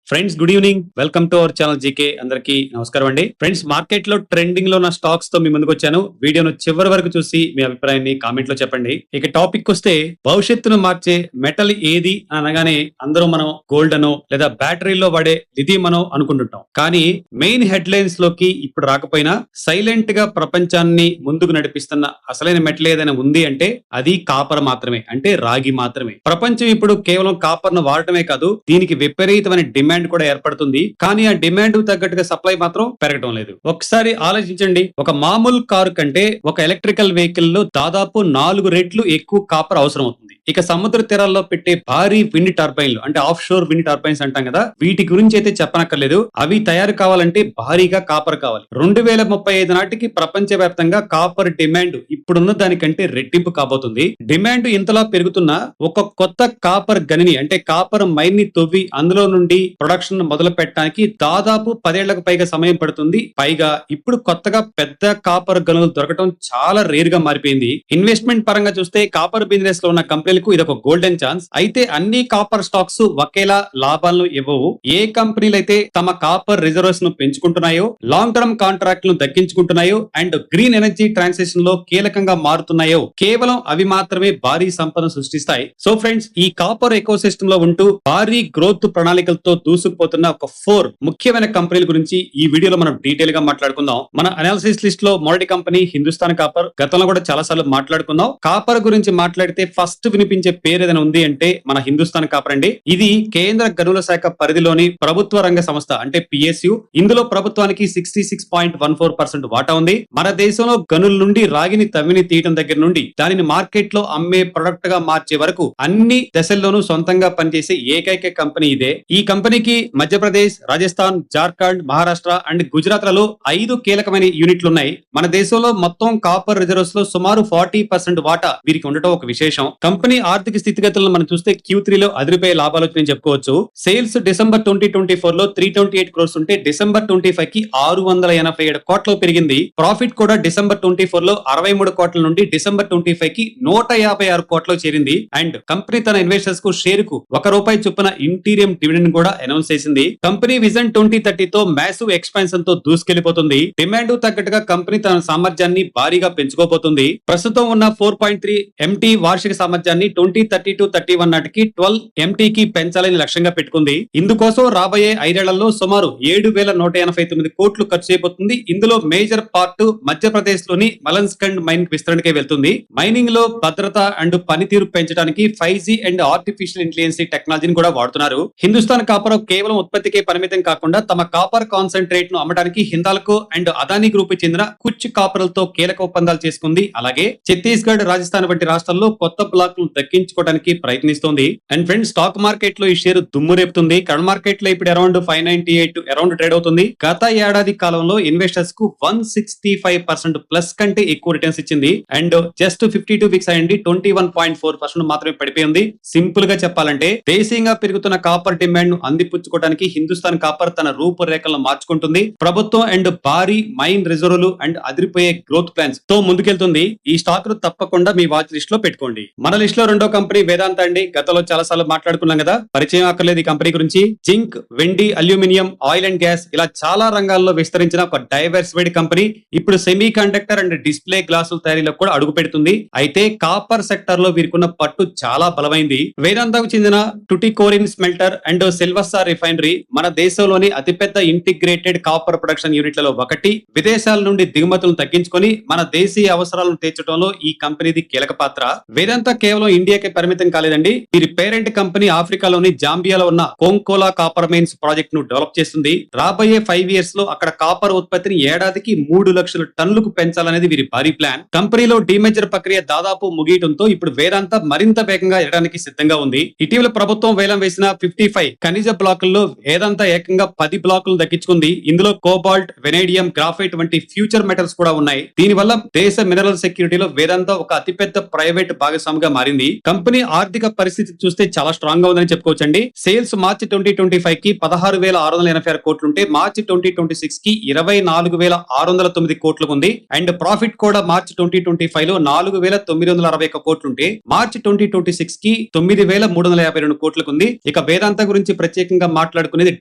Friends, good evening. Welcome to our channel GK. అందరికీ నమస్కారం అండి. ఫ్రెండ్స్, మార్కెట్ లో ట్రెండింగ్ లో ఉన్న స్టాక్స్ తో మీ ముందుకు వచ్చాను. వీడియోను చివరి వరకు చూసి మీ అభిప్రాయాన్ని కామెంట్ లో చెప్పండి. ఇక టాపిక్ వస్తే, భవిష్యత్తును మార్చే మెటల్ ఏది అనగానే అందరూ మనం గోల్డ్ అనో లేదా బ్యాటరీలో వాడే లిథియం అనో అనుకుంటుంటాం. కానీ మెయిన్ హెడ్ లైన్స్ లోకి ఇప్పుడు రాకపోయినా సైలెంట్ గా ప్రపంచాన్ని ముందుకు నడిపిస్తున్న అసలైన మెటల్ ఏదైనా ఉంది అంటే అది కాపర్ మాత్రమే, అంటే రాగి మాత్రమే. ప్రపంచం ఇప్పుడు కేవలం కాపర్ ను వాడటమే కాదు, దీనికి విపరీతమైన డిమాండ్ కూడా ఏర్పడుతుంది. కానీ ఆ డిమాండ్ తగ్గట్టుగా సప్లై మాత్రం పెరగడం లేదు. ఒకసారి ఆలోచించండి, ఒక మామూలు కారు కంటే ఒక ఎలక్ట్రికల్ వెహికల్ లో దాదాపు 4 రెట్లు ఎక్కువ కాపర్ అవసరం అవుతుంది. ఇక సముద్ర తీరాల్లో పెట్టే భారీ విండ్ టర్బైన్లు, అంటే ఆఫ్ షోర్ విండ్ టర్బైన్స్ అంటాం కదా, వీటి గురించి అయితే చెప్పనక్కర్లేదు. అవి తయారు కావాలంటే భారీగా కాపర్ కావాలి. 2035 నాటికి ప్రపంచ వ్యాప్తంగా కాపర్ డిమాండ్ ఇప్పుడున్న దానికంటే రెట్టింపు కాబోతుంది. డిమాండ్ ఇంతలా పెరుగుతున్నా ఒక కొత్త కాపర్ గనిని, అంటే కాపర్ మైన్ ని తవ్వి అందులో నుండి ప్రొడక్షన్ మొదలు పెట్టడానికి దాదాపు 10 ఏళ్లకు పైగా సమయం పడుతుంది. పైగా ఇప్పుడు కొత్తగా పెద్ద కాపర్ గనులు దొరకడం చాలా రేర్ గా మారిపోయింది. ఇన్వెస్ట్మెంట్ పరంగా చూస్తే కాపర్ బిజినెస్ లో ఉన్న కంపెనీలకు ఇదొక గోల్డెన్ ఛాన్స్. అయితే అన్ని కాపర్ స్టాక్స్ ఒకేలా లాభాలను ఇవ్వవు. ఏ కంపెనీలు అయితే తమ కాపర్ రిజర్వ్స్ ను పెంచుకుంటున్నాయో, లాంగ్ టర్మ్ కాంట్రాక్ట్ లను దక్కించుకుంటున్నాయో అండ్ గ్రీన్ ఎనర్జీ ట్రాన్సిషన్ లో కీలకంగా మారుతున్నాయో, కేవలం అవి మాత్రమే భారీ సంపద సృష్టిస్తాయి. సో ఫ్రెండ్స్, ఈ కాపర్ ఎకో సిస్టమ్ లో ఉంటూ భారీ గ్రోత్ ప్రణాళికలతో దూసుకుపోతున్న ఒక 4 ముఖ్యమైన కంపెనీల గురించి ఈ వీడియోలో మనం డీటెయిల్ గా మాట్లాడుకుందాం. మన అనాలిసిస్ లిస్ట్ లో మొదటి కంపెనీ హిందుస్థాన్ కాపర్. గతంలో కూడా చాలా సార్లు మాట్లాడుకుందాం. కాపర్ గురించి మాట్లాడితే ఫస్ట్ వినిపించే పేరు ఏదైనా ఉంది అంటే మన హిందుస్థాన్ కాపర్ అండి. ఇది కేంద్ర గనుల శాఖ పరిధిలోని ప్రభుత్వ రంగ సంస్థ, అంటే పిఎస్యు. ఇందులో ప్రభుత్వానికి 66.14% వాటా ఉంది. మన దేశంలో గనుల నుండి రాగిని తవ్విని తీయటం దగ్గర నుండి దానిని మార్కెట్ లో అమ్మే ప్రొడక్ట్ గా మార్చే వరకు అన్ని దశల్లోనూ సొంతంగా పనిచేసే ఏకైక కంపెనీ ఇదే. ఈ కంపెనీకి మధ్యప్రదేశ్, రాజస్థాన్, జార్ఖండ్, మహారాష్ట్ర అండ్ గుజరాత్ లలో 5 కీలకమైన యూనిట్లు ఉన్నాయి. మన దేశంలో మొత్తం కాపర్ రిజర్వ్స్ లో సుమారు 40% వాటా వీరికి ఉండటం ఒక విశేషం. కంపెనీ ఆర్థిక స్థితిగతులను మనం చూస్తే Q3 లో అదిరిపోయే లాభాలు వచ్చినాయని చెప్పుకోవచ్చు. సేల్స్ డిసెంబర్ 2024 లో 328 crores ఉంటే డిసెంబర్ 25 కి 687 కోట్లు పెరిగింది. ప్రాఫిట్ కూడా డిసెంబర్ 24 లో 63 కోట్ల నుండి డిసెంబర్ 25 కి 156 కోట్లు చేరింది. అండ్ కంపెనీ తన ఇన్వెస్టర్స్ కు షేర్ కు ₹1 చొప్పున ఇంటీరియం డివిడెండ్ కూడా అనౌన్స్ చేసింది. కంపెనీ విజన్ 2030 తో మ్యాసివ్ ఎక్స్పాన్షన్ తో దూసుకెళ్లిపోతుంది. డిమాండ్ తగ్గట్టుగా కంపెనీ తన సామర్థ్యాన్ని భారీగా పెంచుకోబోతుంది. ప్రస్తుతం ఉన్న 4.3 MT వార్షిక సామర్థ్యాన్ని 2030-31 నాటికి 12 MT కి పెంచాలని లక్ష్యంగా పెట్టుకుంది. ఇందుకోసం రాబోయే 5 ఏళ్లలో సుమారు 7,189 కోట్లు ఖర్చు చేయబోతుంది. ఇందులో మేజర్ పార్ట్ మధ్యప్రదేశ్ లోని మలన్స్కండ్ మైన్ విస్తరణకే వెళ్తుంది. మైనింగ్ లో భద్రత అండ్ పనితీరు పెంచడానికి 5G అండ్ ఆర్టిఫిషియల్ ఇంటెలిజెన్స్ టెక్నాలజీని కూడా వాడుతున్నారు. హిందుస్థాన్ కాపర్ కేవలం ఉత్పత్తికే పరిమితం కాకుండా తమ కాపర్ కాన్సంట్రేట్ ను అమ్మడానికి హిందాల్కో అండ్ అదానీ గ్రూప్ చెందిన కుచ్ కాపర్లతో కీలక ఒప్పందాలు చేసుకుంది. అలాగే ఛత్తీస్గఢ్, రాజస్థాన్ వంటి రాష్ట్రాల్లో కొత్త బ్లాక్ ను దక్కించుకోవడానికి ప్రయత్నిస్తోంది. అండ్ ఫ్రెండ్స్, స్టాక్ మార్కెట్ లో ఈ షేర్ దుమ్ము రేపుతుంది. కరెంట్ మార్కెట్ లో ఇప్పుడు అరౌండ్ 598 అరౌండ్ ట్రేడ్ అవుతుంది. గత ఏడాది కాలంలో ఇన్వెస్టర్స్ కు 165% ప్లస్ కంటే ఎక్కువ రిటర్న్స్ ఇచ్చింది. అండ్ జస్ట్ 52 వీక్స్ అయ్యింది 21.4% మాత్రమే పడిపోయింది. సింపుల్ గా చెప్పాలంటే దేశీయంగా పెరుగుతున్న కాపర్ డిమాండ్ ను అందిపుచ్చుకోవడానికి హిందుస్థాన్ కాపర్ తన రూపురేఖలను మార్చుకుంటుంది. ప్రభుత్వం అండ్ భారీ మైన్ రిజర్వులు అండ్ అదిరిపోయే గ్రోత్ ప్లాన్స్ తో ముందుకెళ్తుంది. ఈ స్టాక్ ను తప్పకుండా మీ వాచ్ లిస్ట్ లో పెట్టుకోండి. మన లిస్ట్ లో రెండో కంపెనీ వేదాంత అండి. గతంలో చాలా సార్లు మాట్లాడుకున్నాం కదా, పరిచయం అక్కర్లేదు ఈ కంపెనీ గురించి. జింక్, వెండి, అల్యూమినియం, ఆయిల్ అండ్ గ్యాస్ ఇలా చాలా రంగాల్లో విస్తరించిన ఒక డైవర్సిఫైడ్ కంపెనీ. ఇప్పుడు సెమీ కండక్టర్ అండ్ డిస్ప్లే గ్లాసుల తయారీలో కూడా అడుగు పెడుతుంది. అయితే కాపర్ సెక్టర్ లో వీరికున్న పట్టు చాలా బలమైంది. వేదాంతకు చెందిన టుటికోరిన్ స్మెల్టర్ అండ్ సిల్వర్స్టార్ రిఫైనరీ మన దేశంలోని అతిపెద్ద ఇంటిగ్రేటెడ్ కాపర్ ప్రొడక్షన్ యూనిట్లలో ఒకటి. విదేశాల నుండి దిగుమతులను తగ్గించుకొని మన దేశీయ అవసరాలను తీర్చడంలో ఈ కంపెనీది కీలక పాత్ర. వేదాంత కేవలం ఇండియాకి పరిమితం కాలేదండి. వీరి పేరెంట్ కంపెనీ ఆఫ్రికాలోని జాంబియాలో ఉన్న కోంకోలా కాపర్ మైన్స్ ప్రాజెక్ట్ ను డెవలప్ చేస్తుంది. రాబోయే 5 ఇయర్స్ లో అక్కడ కాపర్ ఉత్పత్తిని ఏడాదికి 3 లక్షల టన్నులకు పెంచాలనేది వీరి భారీ ప్లాన్. కంపెనీలో డీమెజర్ ప్రక్రియ దాదాపు ముగియడంతో ఇప్పుడు వేదాంత మరింత వేగంగా ఎదగడానికి సిద్ధంగా ఉంది. ఇటీవల ప్రభుత్వం వేలం వేసిన 55 ఖనిజ బ్లాకుల్లో వేదాంత ఏకంగా 10 బ్లాకులు దక్కించుకుంది. ఇందులో కోబాల్ట్, వెనేడియం, గ్రాఫైట్ వంటి ఫ్యూచర్ మెటల్స్ కూడా ఉన్నాయి. దీనివల్ల దేశ మినరల్ సెక్యూరిటీలో వేదాంత ఒక అతిపెద్ద ప్రైవేట్ భాగస్వామిగా మారింది. పడింది. కంపెనీ ఆర్థిక పరిస్థితి చూస్తే చాలా స్ట్రాంగ్ గా ఉందని చెప్పుకోవచ్చండి. సేల్స్ మార్చి 2025 కి 16,686 కోట్లుంటే మార్చి 2026 కి 24,609 కోట్లకు ఉంది. అండ్ ప్రాఫిట్ కూడా మార్చి 2025 లో 4,961 కోట్లుంటే మార్చి 2026 కి 9,352 కోట్లకు ఉంది. ఇక వేదాంత గురించి ప్రత్యేకంగా మాట్లాడుకునేది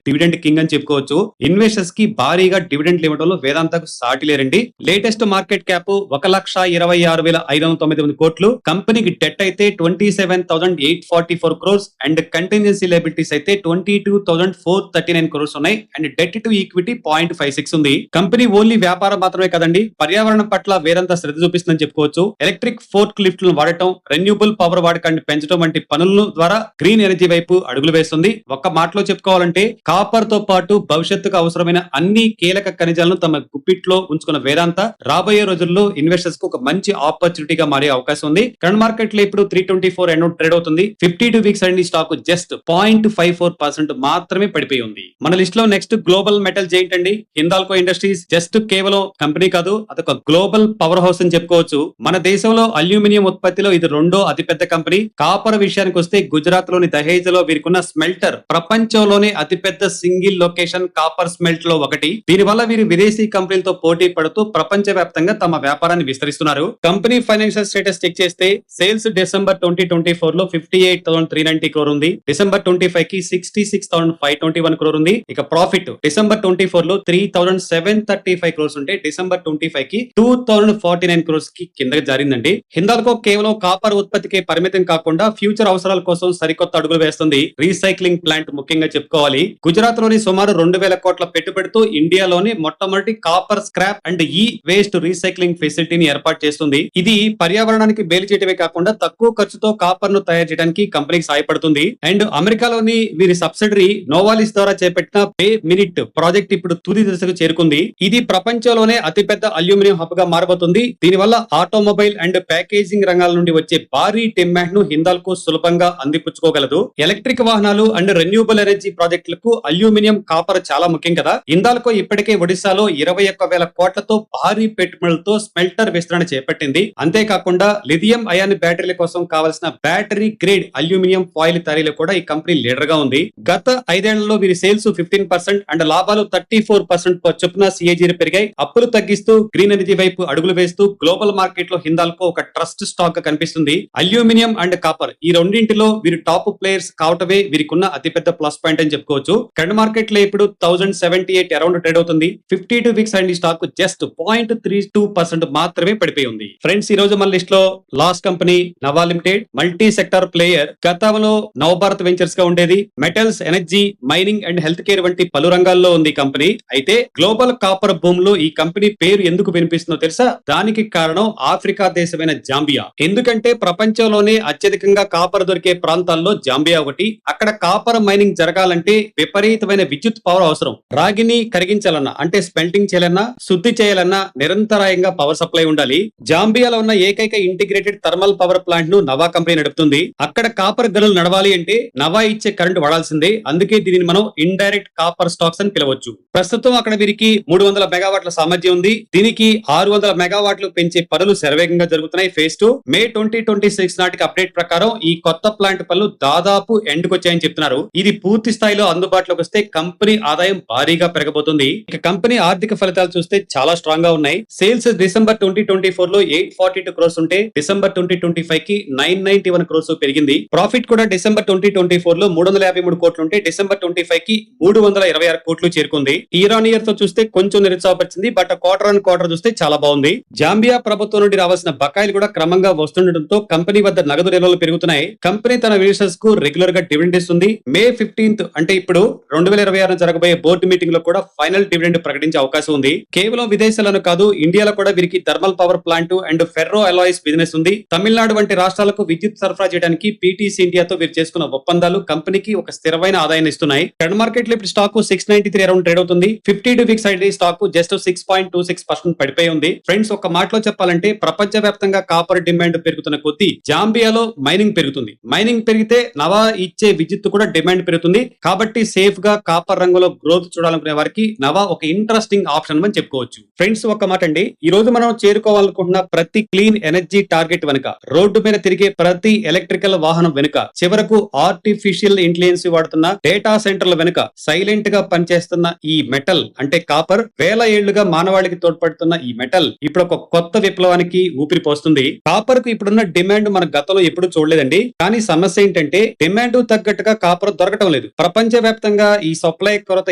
డివిడెండ్ కింగ్ అని చెప్పుకోవచ్చు. ఇన్వెస్టర్స్ కి భారీగా డివిడెండ్ ఇవ్వడంలో వేదాంతకు సాటి లేరండి. లేటెస్ట్ మార్కెట్ క్యాప్ 1,26,599 కోట్లు. కంపెనీకి డెట్ అయితే 27,844 క్రోర్స్ అండ్ కంటింజెన్సీ లయబిలిటీస్ అయితే 22,439 క్రోర్స్ ఉన్నాయి. అండ్ డెట్ టు ఈక్విటీ 0.56 ఉంది. కంపెనీ ఓన్లీ వ్యాపారం మాత్రమే కదండి, పర్యావరణం పట్ల వేరంత శ్రద్ధ చూపిస్తుందని చెప్పుకోవచ్చు. ఎలక్ట్రిక్ ఫోర్క్ లిఫ్ట్లను వాడటం, రెన్యూబుల్ పవర్ వాడకాన్ని పెంచడం వంటి పనులను ద్వారా గ్రీన్ ఎనర్జీ వైపు అడుగులు వేస్తుంది. ఒక్క మాటలో చెప్పుకోవాలంటే కాపర్ తో పాటు భవిష్యత్తుకు అవసరమైన అన్ని కీలక ఖనిజాలను తమ గుప్పిట్లో ఉంచుకున్న వేదాంత రాబోయే రోజుల్లో ఇన్వెస్టర్స్ కు ఒక మంచి ఆపర్చునిటీగా మారే అవకాశం ఉంది. కరెంట్ మార్కెట్ లో ఇప్పుడు 324 ఎండ్ ట్రేడ్ అవుతుంది. 52 వీక్స్ అండి స్టాక్ జస్ట్ 0.54% మాత్రమే పడిపోయి ఉంది. మన లిస్ట్ లో నెక్స్ట్ గ్లోబల్ మెటల్ జైంట్ అండి హిందాల్కో ఇండస్ట్రీస్. జస్ట్ కేవలం కంపెనీ కాదు, అదొక గ్లోబల్ పవర్ హౌస్ అని చెప్పుకోవచ్చు. మన దేశంలో అల్యూమినియం ఉత్పత్తిలో ఇది రెండో అతిపెద్ద కంపెనీ. కాపర్ విషయానికి వస్తే గుజరాత్ లోని దహేజ్ లో వీరికున్న స్మెల్టర్ ప్రపంచంలోనే అతిపెద్ద సింగిల్ లొకేషన్ కాపర్ స్మెల్ట్ లో ఒకటి. దీనివల్ల వీరు విదేశీ కంపెనీలతో పోటీ పడుతూ ప్రపంచ వ్యాప్తంగా తమ వ్యాపారాన్ని విస్తరిస్తున్నారు. కంపెనీ ఫైనాన్షియల్ స్టేటస్ చెక్ చేస్తే సేల్స్ డిసెంబర్ 2024 లో 58,390 క్రోర్ ఉంది. డిసెంబర్ 25 కి 66,521 క్రోర్ ఉంది. ఇక ప్రాఫిట్ డిసెంబర్ 24 లో 3,735 క్రోర్స్ ఉంటే డిసెంబర్ 25 కి 2,049 క్రోర్స్ కి కిందకి జారిందండి. హిందాల్కో కేవలం కాపర్ ఉత్పత్తికి పరిమితం కాకుండా ఫ్యూచర్ అవసరాల కోసం సరికొత్త అడుగులు వేస్తుంది. రీసైక్లింగ్ ప్లాంట్ ముఖ్యంగా చెప్పుకోవాలి. గుజరాత్ లోని సుమారు 2,000 కోట్ల పెట్టుబడితో ఇండియాలోని మొట్టమొదటి కాపర్ స్క్రాప్ అండ్ ఈ వేస్ట్ రీసైక్లింగ్ ఫెసిలిటీని ఏర్పాటు చేస్తుంది. ఇది పర్యావరణానికి మేలు చేయడమే కాకుండా తక్కువ ఖర్చుతో కాపర్ ను తయారు చేయడానికి కంపెనీకి సహాయపడుతుంది. అండ్ అమెరికాలోని వీరి సబ్సిడరీ నోవాలిస్ ద్వారా చేపట్టిన పే మినిట్ ప్రాజెక్ట్ ఇప్పుడు తుది దశకు చేరుకుంది. ఇది ప్రపంచంలోనే అతిపెద్ద అల్యూమినియం హబ్ గా మారబోతుంది. దీనివల్ల ఆటోమొబైల్ అండ్ ప్యాకేజింగ్ రంగాల నుండి వచ్చే భారీ డిమాండ్ ను హిందాల్కో సులభంగా అందిపుచ్చుకోగలదు. ఎలక్ట్రిక్ వాహనాలు అండ్ రెన్యూబుల్ ఎనర్జీ ప్రాజెక్టులకు అల్యూమినియం కాపర్ చాలా ముఖ్యం కదా. హిందాల్కో ఇప్పటికే ఒడిశాలో 21,000 కోట్లతో భారీ పెట్టుబడులతో స్మెల్టర్ విస్తరణ చేపట్టింది. అంతేకాకుండా లిథియం అయాన్ బ్యాటరీల కోసం కావలసిన బ్యాటరీ గ్రేడ్ అల్యూమినియం ఫాయిల్ తయారీలో కూడా ఈ కంపెనీ లీడర్ గా ఉంది. గత 5 ఏళ్లలో వీరి సేల్స్ 15% అండ్ లాభాలు 34% చొప్పున సిఏజీలు పెరిగాయి. అప్పులు తగ్గిస్తూ గ్రీన్ ఎనర్జీ వైపు అడుగులు వేస్తూ గ్లోబల్ మార్కెట్ లో హిందాల్కో ఒక ట్రస్ట్ స్టాక్ గా కనిపిస్తుంది. అల్యూమినియం అండ్ కాపర్ ఈ రెండింటిలో వీరు టాప్ ప్లేయర్స్ కావటమే వీరికున్న అతిపెద్ద ప్లస్ పాయింట్ అని చెప్పుకోవచ్చు. కరెంట్ మార్కెట్ లో ఇప్పుడు 1,078 అరౌండ్ ట్రేడ్ అవుతుంది. 52 వీక్స్ అండ్ స్టాక్ జస్ట్ 0.32% మాత్రమే పడిపోయి ఉంది. ఫ్రెండ్స్, ఈ రోజు మన లిస్ట్ లో last company Nava limited. Multi sector player. గతంలో నవభారత్ వెంచర్స్ గా ఉండేది. Metals, energy, mining and health care వంటి పలు రంగాల్లో ఉంది కంపెనీ. అయితే గ్లోబల్ కాపర్ బూమ్ లో ఈ కంపెనీ పేరు ఎందుకు వినిపిస్తుందో తెలుసా? దానికి కారణం ఆఫ్రికా దేశమైన జాంబియా. ఎందుకంటే ప్రపంచంలోనే అత్యధికంగా కాపర్ దొరికే ప్రాంతాల్లో జాంబియా ఒకటి. అక్కడ కాపర్ మైనింగ్ జరగాలంటే విపరీతమైన విద్యుత్ పవర్ అవసరం. రాగిని కరిగించాలన్నా అంటే స్మెల్టింగ్ చేయాలన్నా, శుద్ధి చేయాలన్నా నిరంతరాయంగా పవర్ సప్లై ఉండాలి. జాంబియాలో ఉన్న ఏకైక ఇంటిగ్రేటెడ్ థర్మల్ పవర్ ప్లాంట్ ను నవా కంపెనీ నడుపుతుంది. అక్కడ కాపర్ గనులు నడవాలి అంటే నవా ఇచ్చే కరెంట్ వాడాల్సిందే. అందుకే దీనిని మనం ఇండైరెక్ట్ కాపర్ స్టాక్స్ అని పిలవచ్చు. ప్రస్తుతం అక్కడ వీరికి 300 మెగావాట్ల సామర్థ్యం ఉంది. దీనికి 600 మెగావాట్లు పెంచే పనులు శరవేగంగా జరుగుతున్నాయి. ఫేజ్ 2 మే 2026 నాటికి అప్డేట్ ప్రకారం ఈ కొత్త ప్లాంట్ పనులు దాదాపు ఎండ్కి వచ్చాయని చెప్తున్నారు. ఇది పూర్తి స్థాయిలో అందుబాటులోకి వస్తే కంపెనీ ఆదాయం భారీగా పెరగబోతుంది. ఇక కంపెనీ ఆర్థిక ఫలితాలు చూస్తే చాలా స్ట్రాంగ్ గా ఉన్నాయి. సేల్స్ డిసెంబర్ 2024 లో 842 క్రోర్స్ ఉంటే డిసెంబర్ 2025 కి 991 క్రోర్స్ పెరిగింది. ప్రాఫిట్ కూడా డిసెంబర్ 2024 లో 353 కోట్లు ఉంటే డిసెంబర్ 25 కి 326 కోట్లు చేరుకుంది. ఇయర్ ఆన్ ఇయర్ తో చూస్తే కొంచెం నిరుత్సాహపరిచింది. బట్ క్వార్టర్ ఆన్ క్వార్టర్ చూస్తే చాలా బాగుంది. జాంబియా ప్రభుత్వం నుండి రావాల్సిన బకాయిలు కూడా క్రమంగా వస్తుండటంతో కంపెనీ వద్ద నగదు నిల్వలు పెరుగుతున్నాయి. కంపెనీ తన ఇన్వెస్టర్స్ కు రెగ్యులర్ గా డివిడెండ్ ఇస్తుంది. మే 15th అంటే ఇప్పుడు 2026 జరగబోయే బోర్డు మీటింగ్ లో కూడా ఫైనల్ డివిడెండ్ ప్రకటించే అవకాశం ఉంది. కేవలం విదేశాలను కాదు, ఇండియాలో కూడా వీరికి thermal power plant and ferro alloys business ఉంది. తమిళనాడు వంటి రాష్ట్రాలకు విద్యుత్ సరఫరా చేయడానికి పీటీసీ ఇండియాతో వీరు చేసుకున్న ఒప్పందాలు కంపెనీకి ఒక స్థిరమైన ఆదాయాన్ని ఇస్తున్నాయి. కరెంట్ మార్కెట్ లో ఇప్పుడు స్టాక్ 693 అరౌండ్ ట్రేడ్ అవుతుంది. 52 వీక్స్ అయితే స్టాక్ జస్ట్ 6.26% పడిపోయి ఉంది. ఫ్రెండ్స్, ఒక మాటలో చెప్పాలంటే ప్రపంచ వ్యాప్తంగా కాపర్ డిమాండ్ పెరుగుతున్న కొద్దీ జాంబియాలో మైనింగ్ పెరుగుతుంది. మైనింగ్ పెరిగితే నవా ఇచ్చే విద్యుత్ కూడా డిమాండ్ పెరుగుతుంది. కాబట్టి సేఫ్ గా కాపర్ రంగంలో గ్రోత్ చూడాలనుకునే వారికి నవా ఒక ఇంట్రెస్టింగ్ ఆప్షన్ అని చెప్పుకోవచ్చు. ఫ్రెండ్స్, ఒక మాట అండి, ఈ రోజు మనం చేరుకోవాలనుకుంటున్న ప్రతి క్లీన్ ఎనర్జీ టార్గెట్ వెనుక రోడ్డు మీద తిరిగే ప్రతి ఎలక్ట్రికల్ వాహనం వెనుక, చివరకు ఆర్టిఫిషియల్ ఇంటెలిజెన్స్ వాడుతున్న డేటా సెంటర్ల వెనుక సైలెంట్ గా పనిచేస్తున్న ఈ మెటల్ అంటే కాపర్, వేల ఏళ్లుగా మానవాళికి తోడ్పడుతున్న ఈ మెటల్ ఇప్పుడు ఒక కొత్త విప్లవానికి ఊపిరి పోస్తుంది. కాపర్ కు ఇప్పుడున్న డిమాండ్ మన గతంలో ఎప్పుడు చూడలేదండి. కానీ సమస్య ఏంటంటే డిమాండ్ తగ్గట్టుగా కాపర్ దొరకటం లేదు. ప్రపంచ వ్యాప్తంగా ఈ సప్లై కొరత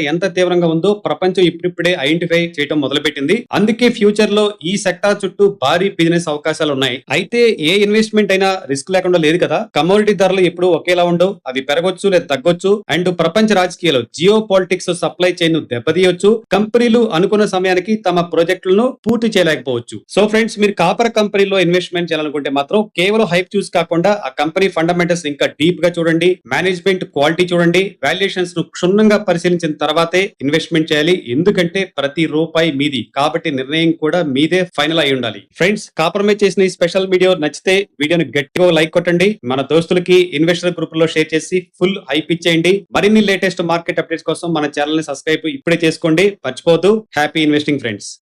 ఎంత తీవ్రంగా ఉందో ప్రపంచం ఇప్పుడిప్పుడే ఐడెంటిఫై చేయడం మొదలుపెట్టింది. అందుకే ఫ్యూచర్ లో ఈ సెక్టార్ చుట్టూ భారీ బిజినెస్ అవకాశాలు ఉన్నాయి. అయితే ఏ ఇన్వెస్ట్మెంట్ అయినా రిస్క్ లేకుండా లేదు కదా. కమోడిటీ ధరలు ఎప్పుడు ఒకేలా ఉండవు. అవి పెరగొచ్చు లేదా తగ్గొచ్చు. అండ్ ప్రపంచ రాజకీయాలు, జియో పాలిటిక్స్ సప్లై చైన్ ను దెబ్బతీయొచ్చు. కంపెనీలు అనుకున్న సమయానికి తమ ప్రాజెక్టులను పూర్తి చేయలేకపోవచ్చు. సో ఫ్రెండ్స్, మీరు కాపర్ కంపెనీలో ఇన్వెస్ట్మెంట్ చేయాలనుకుంటే మాత్రం కేవలం హైప్ చూసి కాకుండా ఆ కంపెనీ ఫండమెంటల్స్ ఇంకా డీప్ గా చూడండి, మేనేజ్మెంట్ క్వాలిటీ చూడండి, వాల్యుయేషన్స్ ను క్షుణ్ణంగా పరిశీలించిన తర్వాతే ఇన్వెస్ట్మెంట్ చేయాలి. ఎందుకంటే ప్రతి రూపాయి మీది కాబట్టి నిర్ణయం కూడా మీదే ఫైనల్ అయి ఉండాలి. ఫ్రెండ్స్, కాపర్ మీద చేసిన ఈ స్పెషల్ వీడియో నచ్చితే వీడియోని గట్టిగా లైక్ కొట్టండి, మన దోస్తులకి ఇన్వెస్టర్ గ్రూప్ లో షేర్ చేసి ఫుల్ హైప్ ఇచ్చేయండి. మరిన్ని లేటెస్ట్ మార్కెట్ అప్డేట్స్ కోసం మన ఛానల్ ని సబ్స్క్రైబ్ ఇప్పుడే చేసుకోండి, మర్చిపోవద్దు. Happy investing friends.